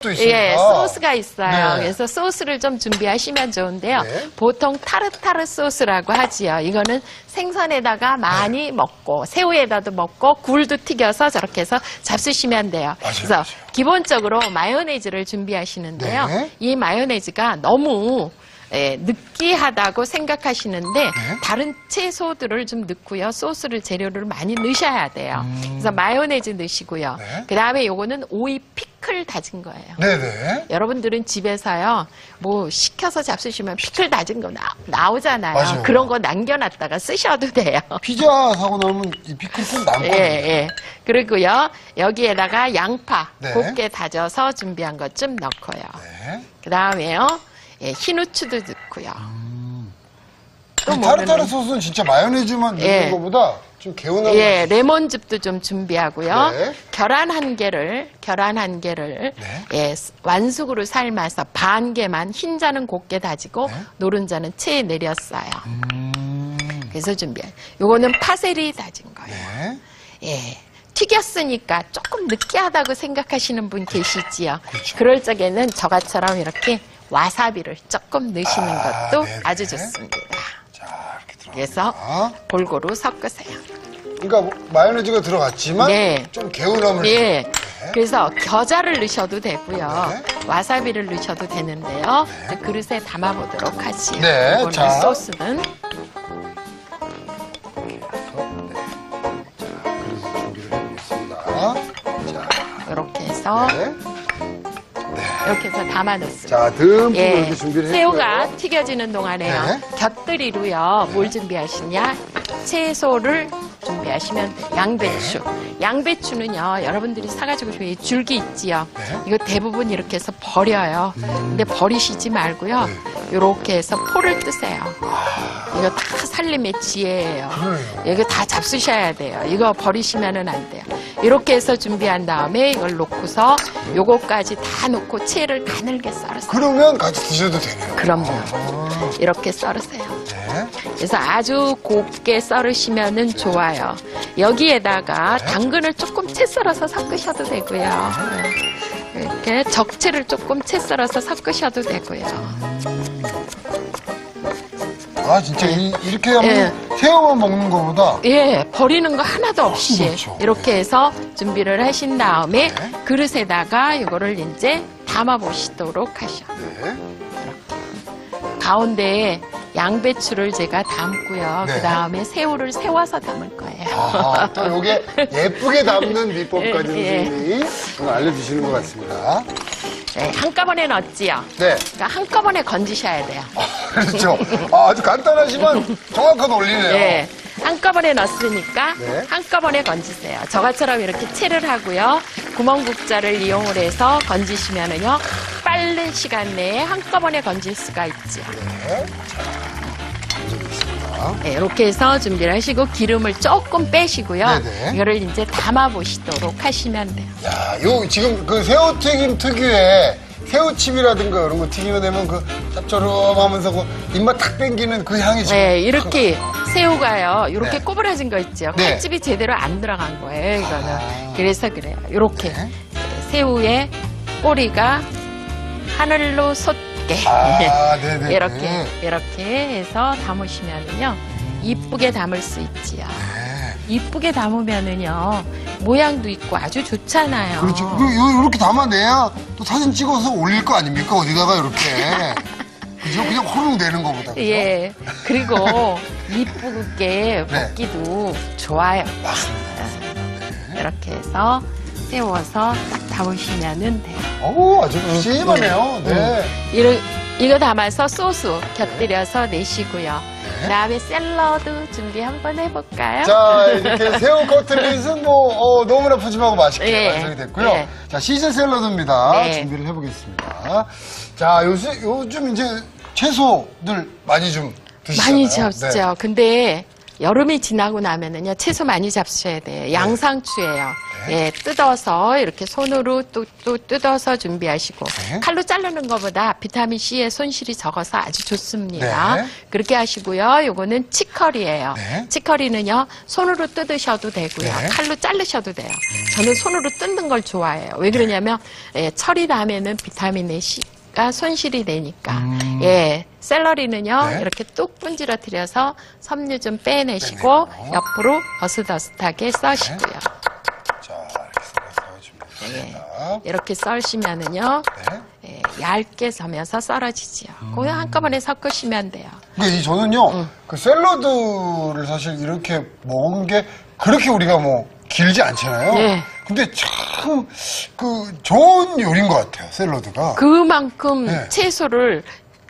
또 있습니까? 예, 소스가 있어요. 네. 그래서 소스를 좀 준비하시면 좋은데요. 네. 보통 타르타르 소스라고 하지요. 이거는 생선에다가 많이 먹고 새우에다도 먹고 굴도 튀겨서 저렇게 해서 잡수시면 돼요. 그래서 맞아요. 기본적으로 마요네즈를 준비하시는데요. 네. 이 마요네즈가 너무 느끼하다고 생각하시는데 다른 채소들을 좀 넣고요. 소스를 재료를 많이 넣으셔야 돼요. 그래서 마요네즈 넣으시고요. 네. 그다음에 요거는 오이 피클 다진 거예요. 네네. 여러분들은 집에서요, 뭐 시켜서 잡수시면 피클 다진 거 나오잖아요. 맞아요. 그런 거 남겨놨다가 쓰셔도 돼요. 피자 사고 나면 이 피클 꼭 남거든요. 예. 그리고요, 여기에다가 양파 네. 곱게 다져서 준비한 것 좀 넣고요. 네. 그 다음에요, 흰 후추도 넣고요. 또 이 타르타르 뭐는- 소스는 진짜 마요네즈만 넣는 예. 것보다 좀 개운한 예, 맛이 레몬즙도 좀 준비하고요. 네. 계란 한 개를 네. 예, 완숙으로 삶아서 반 개만 흰자는 곱게 다지고 네. 노른자는 채에 내렸어요. 그래서 준비한. 요거는 파세리 다진 거예요. 네. 예. 튀겼으니까 조금 느끼하다고 생각하시는 분 계시지요. 그렇죠. 그럴 적에는 저같처럼 이렇게 와사비를 조금 넣으시는 것도 네네. 아주 좋습니다. 자, 이렇게 들어갑니다. 그래서 골고루 섞으세요. 그러니까 뭐 마요네즈가 들어갔지만 네. 좀 개운함을 예. 주는, 네. 그래서 겨자를 넣으셔도 되고요. 네. 와사비를 넣으셔도 되는데요. 이제 그릇에 담아보도록 하지요. 네, 이거는 자. 소스는 그래서 준비를 해보겠습니다. 자, 이렇게 해서 네. 이렇게 해서 담아 넣습니다. 자, 듬뿍 예, 이렇게 준비를 새우가 했고요. 튀겨지는 동안에요. 네. 곁들이로요. 뭘 준비하시냐? 채소를 준비하시면 돼요. 양배추. 네. 양배추는요. 여러분들이 사가지고 저희 줄기 있지요. 네. 이거 대부분 이렇게 해서 버려요. 근데 버리시지 말고요. 이렇게 해서 포를 뜨세요. 이거 다 살림의 지혜예요. 그래요. 이거 다 잡수셔야 돼요. 이거 버리시면은 안 돼요. 이렇게 해서 준비한 다음에 이걸 놓고서 요거까지 다 놓고 채를 가늘게 썰으세요. 그러면 같이 드셔도 되네요. 그럼요. 이렇게 썰으세요. 네. 그래서 아주 곱게 썰으시면은 좋아요. 여기에다가 당근을 조금 채 썰어서 섞으셔도 되고요. 이렇게 적채를 조금 채 썰어서 섞으셔도 되고요. 아, 진짜 이렇게 하면 예. 새우만 먹는 것보다 예, 버리는 거 하나도 없이 그렇죠. 이렇게 해서 준비를 하신 다음에 네. 그릇에다가 이거를 이제 담아 보시도록 하셔. 네. 가운데에 양배추를 제가 담고요. 네. 그 다음에 새우를 세워서 담을 거예요. 아, 또 요게 예쁘게 담는 비법까지 예, 예. 선생님이 오늘 알려주시는 것 같습니다. 네, 한꺼번에 넣었지요. 네. 그러니까 한꺼번에 건지셔야 돼요. 그렇죠. 아주 간단하지만 정확한 원리네요. 네, 한꺼번에 넣었으니까 네. 한꺼번에 건지세요. 저같처럼 이렇게 채를 하고요. 구멍국자를 이용을 해서 건지시면은요. 빠른 시간 내에 한꺼번에 건질 수가 있죠. 네. 자, 건져보겠습니다. 네, 이렇게 해서 준비를 하시고 기름을 조금 빼시고요. 네네. 이거를 이제 담아 보시도록 하시면 돼요. 야, 요 지금 그 새우튀김 특유의 새우칩이라든가 이런 거 튀기면 되면 그 짭조름하면서 그 입맛 탁 땡기는 그 향이 지금 네, 이렇게 새우가요. 이렇게 네. 꼬부라진 거 있죠. 네. 칼집이 제대로 안 들어간 거예요, 이거는. 아. 그래서 그래요. 이렇게 네. 새우의 꼬리가 하늘로 솟게 아, 네네. 이렇게 해서 담으시면은요. 이쁘게 담을 수 있지요. 네. 이쁘게 담으면은요. 모양도 있고 아주 좋잖아요. 그렇죠. 이렇게 담아내야 또 사진 찍어서 올릴 거 아닙니까? 어디다가 이렇게. 그죠? 그냥 호롱 내는 거보다. 그죠? 예. 그리고 이쁘게 네. 먹기도 좋아요. 맞습니다. 이렇게 해서 세워서 딱 담으시면은 돼요. 어우, 아주 푸짐하네요. 네. 이거 담아서 소스 곁들여서 내시고요. 그다음에 샐러드 준비 한번 해볼까요? 자, 이렇게 새우 커틀릿은 뭐, 너무나 푸짐하고 맛있게 예. 완성이 됐고요. 예. 자, 시즌 샐러드입니다. 네. 준비를 해보겠습니다. 자, 요즘 이제 채소들 많이 좀 드시잖아요. 많이 잡수죠. 근데 여름이 지나고 나면은요 채소 많이 잡수셔야 돼요. 양상추예요. 예, 뜯어서 이렇게 손으로 또 뜯어서 준비하시고 네. 칼로 자르는 것보다 비타민 C의 손실이 적어서 아주 좋습니다. 네. 그렇게 하시고요. 요거는 치커리예요. 네. 치커리는요 손으로 뜯으셔도 되고요. 네. 칼로 자르셔도 돼요. 저는 손으로 뜯는 걸 좋아해요. 왜 그러냐면 예, 철이 나면은 비타민 C가 손실이 되니까. 예, 샐러리는요 네. 이렇게 뚝 분질러뜨려서 섬유 좀 빼내시고 빼내고. 옆으로 어슷어슷하게 써시고요. 자, 이렇게 썰어서 준비했습니다. 이렇게 썰시면은요 네. 예, 얇게 저면서 썰어지지요. 그거 한꺼번에 섞으시면 돼요. 근데 저는요, 그 샐러드를 사실 이렇게 먹은 게 그렇게 우리가 뭐 길지 않잖아요. 네. 근데 참, 좋은 요리인 것 같아요, 샐러드가. 그만큼 네. 채소를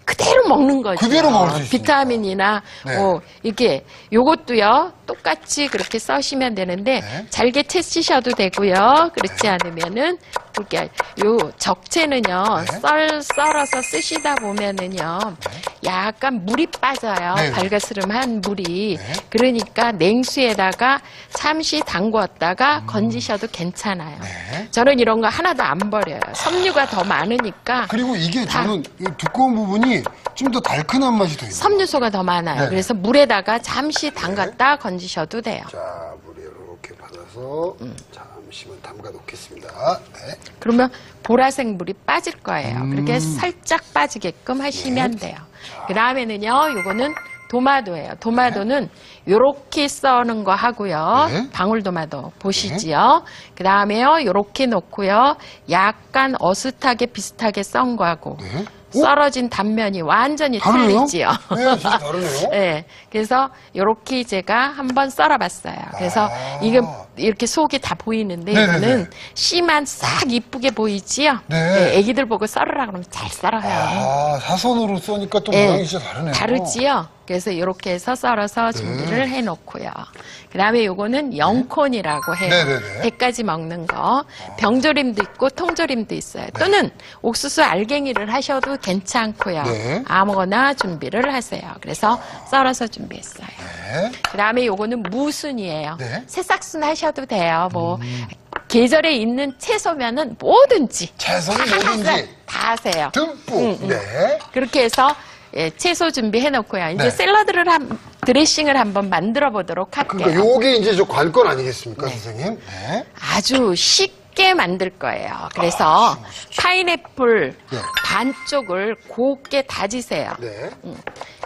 그대로 먹는 거죠. 그대로 먹을 수 있으니까. 비타민이나 네. 뭐 이게 요것도요 똑같이 그렇게 써시면 되는데 네. 잘게 채시셔도 되고요. 그렇지 않으면은 그렇게 요 적채는요 네. 썰어서 쓰시다 보면은요 약간 물이 빠져요. 네. 발가스름한 물이. 네. 그러니까 냉수에다가 잠시 담궜다가 건지셔도 괜찮아요. 네. 저는 이런 거 하나도 안 버려요. 섬유가 더 많으니까. 그리고 이게 다- 저는 이 두꺼운 부분이 좀 더 달큰한 맛이 더 있어요. 섬유소가 더 많아요. 네. 그래서 물에다가 잠시 담갔다 건지셔도 돼요. 자, 물에 이렇게 받아서 잠시만 담가 놓겠습니다. 네. 그러면 보라색 물이 빠질 거예요. 그렇게 살짝 빠지게끔 하시면 네. 돼요. 그 다음에는요, 요거는 도마도예요. 도마도는 요렇게 써는 거 하고요. 네. 방울도마도 보시지요. 그 다음에요, 요렇게 놓고요. 약간 어슷하게 비슷하게 썬 거 하고. 네. 썰어진 단면이 완전히 다르네요? 틀리지요. 네, 진짜 다르네요. 네, 그래서 이렇게 제가 한번 썰어봤어요. 그래서 아. 이게 이렇게 속이 다 보이는데 네네네. 이거는 씨만 싹 이쁘게 보이지요. 네. 애기들 보고 썰으라 그러면 잘 썰어요. 아, 사선으로 써니까 또 네, 모양이 진짜 다르네요. 다르지요. 그래서 이렇게 해서 썰어서 준비를 해놓고요. 그 다음에 요거는 영콘이라고 해요. 네네네. 100가지 먹는 거. 병조림도 있고 통조림도 있어요. 또는 옥수수 알갱이를 하셔도 괜찮고요. 네. 아무거나 준비를 하세요. 그래서 썰어서 준비했어요. 네. 그 다음에 요거는 무순이에요. 네. 새싹순 하셔도 돼요. 뭐 계절에 있는 채소면은 뭐든지 채소는 다 뭐든지. 다 하세요. 듬뿍. 네. 그렇게 해서 예, 채소 준비해놓고요. 이제 네. 샐러드를 드레싱을 한번 만들어 보도록 할게요. 그러니까 요게 이제 저 관건 아니겠습니까, 선생님? 네. 아주 쉽게 만들 거예요. 그래서 파인애플 네. 반쪽을 곱게 다지세요. 네.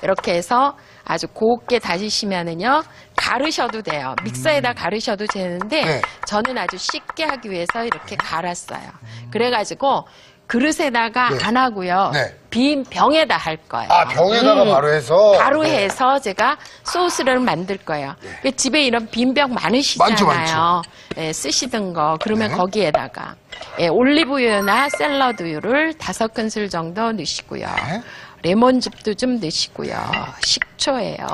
이렇게 해서 아주 곱게 다지시면은요 가르셔도 돼요. 믹서에다 가르셔도 되는데 네. 저는 아주 쉽게 하기 위해서 이렇게 갈았어요. 그래가지고 그릇에다가 네. 안 하고요. 네. 빈 병에다 할 거예요. 아, 병에다가 바로 해서. 바로 네. 해서 제가 소스를 만들 거예요. 그 집에 이런 빈 병 많으시잖아요. 많죠. 예, 쓰시던 거. 그러면 네. 거기에다가 예, 올리브유나 샐러드유를 5큰술 정도 넣으시고요. 네. 레몬즙도 좀 넣으시고요. 식초예요.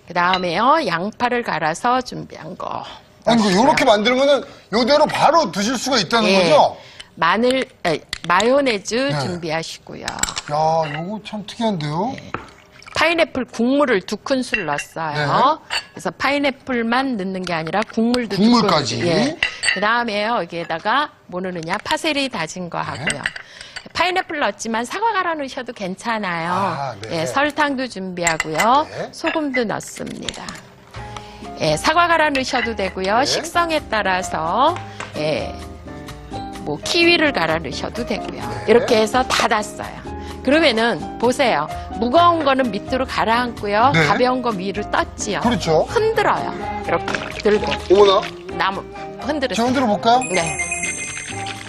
그 다음에요, 양파를 갈아서 준비한 거. 아니, 요렇게 만들면은 요대로 바로 드실 수가 있다는 예, 거죠? 마요네즈 네. 준비하시고요. 야, 요거 참 특이한데요? 파인애플 국물을 2큰술 넣었어요. 네. 그래서 파인애플만 넣는 게 아니라 국물도 국물까지. 2큰술. 예. 그 다음에요, 여기에다가 뭐 넣느냐? 파세리 다진 거 하고요. 파인애플 넣었지만 사과 갈아 넣으셔도 괜찮아요. 아, 네. 예, 설탕도 준비하고요. 네. 소금도 넣습니다. 예, 사과 갈아 넣으셔도 되고요. 네. 식성에 따라서 예, 뭐 키위를 갈아 넣으셔도 되고요. 네. 이렇게 해서 닫았어요. 그러면은 보세요. 무거운 거는 밑으로 가라앉고요. 네. 가벼운 거 위로 떴지요. 그렇죠. 흔들어요. 이렇게 들고 어머나. 나무 흔들으세요. 제가 흔들어 볼까요? 네.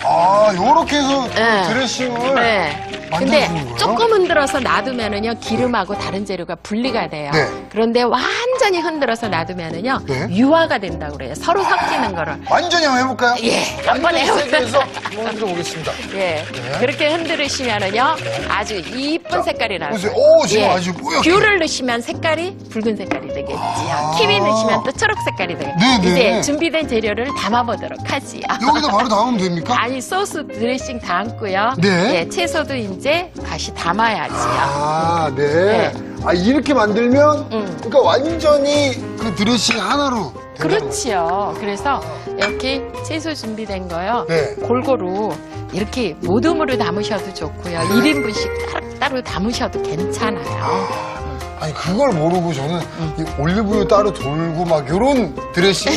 아, 요렇게 해서 네. 드레싱을. 네. 근데 만드시는 거예요? 조금 흔들어서 놔두면은요 기름하고 다른 재료가 분리가 돼요. 네. 그런데 완전히 흔들어서 놔두면은요 네. 유화가 된다고 그래요. 서로 섞이는 거를. 완전히 한번 해볼까요? 예, 한번 해보세요. 해서 한번 흔들어 보겠습니다. 예, 네. 그렇게 흔들으시면은요 아주 이쁜 색깔이 나요. 보세요. 오, 지금 아주 뿌옇게. 귤을 넣으시면 색깔이 붉은 색깔이 되겠지요. 아. 키위 넣으시면 또 초록 색깔이 되겠죠. 네, 네. 이제 준비된 재료를 담아보도록 하지요. 여기다 바로 담으면 됩니까? 아니 소스 드레싱 담고요. 네. 예, 채소도 이제 다시 담아야지요. 아, 네. 네. 아, 이렇게 만들면, 그러니까 완전히 그 드레싱 하나로 그렇지요. 그래서 이렇게 채소 준비된 거요. 네. 골고루 이렇게 모듬으로 담으셔도 좋고요. 1인분씩 따로 담으셔도 괜찮아요. 아니 그걸 모르고 저는 이 올리브유 따로 돌고 막 요런 드레싱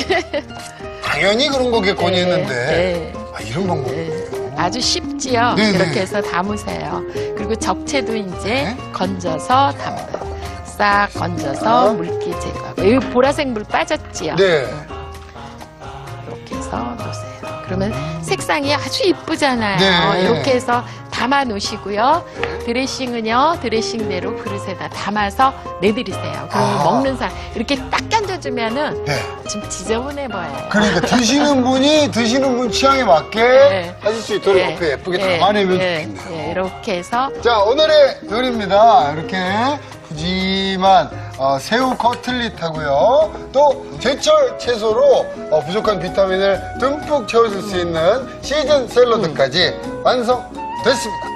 당연히 그런 거겠거니 했는데 네. 아, 이런 방법이 네. 있군요. 아주 쉽지요. 네네. 그렇게 해서 담으세요. 그리고 적채도 이제 네. 건져서 담아요. 싹 건져서 물기 제거하고. 여기 보라색 물 빠졌지요. 네. 이렇게 해서 놓으세요. 그러면 색상이 아주 이쁘잖아요. 네. 이렇게 해서 담아 놓으시고요. 드레싱은요, 드레싱대로 그릇에다 담아서 내드리세요. 그러면 아. 먹는 사람, 이렇게 딱 얹어주면은 네. 좀 지저분해 보여요. 그러니까 드시는 분이 드시는 분 취향에 맞게 네. 하실 수 있도록 네. 옆에 예쁘게 네. 담아내면 네. 좋겠네요. 네. 이렇게 해서 자, 오늘의 요리입니다. 이렇게 푸짐한 새우 커틀릿하고요. 또 제철 채소로 부족한 비타민을 듬뿍 채워줄 수 있는 시즌 샐러드까지 완성됐습니다.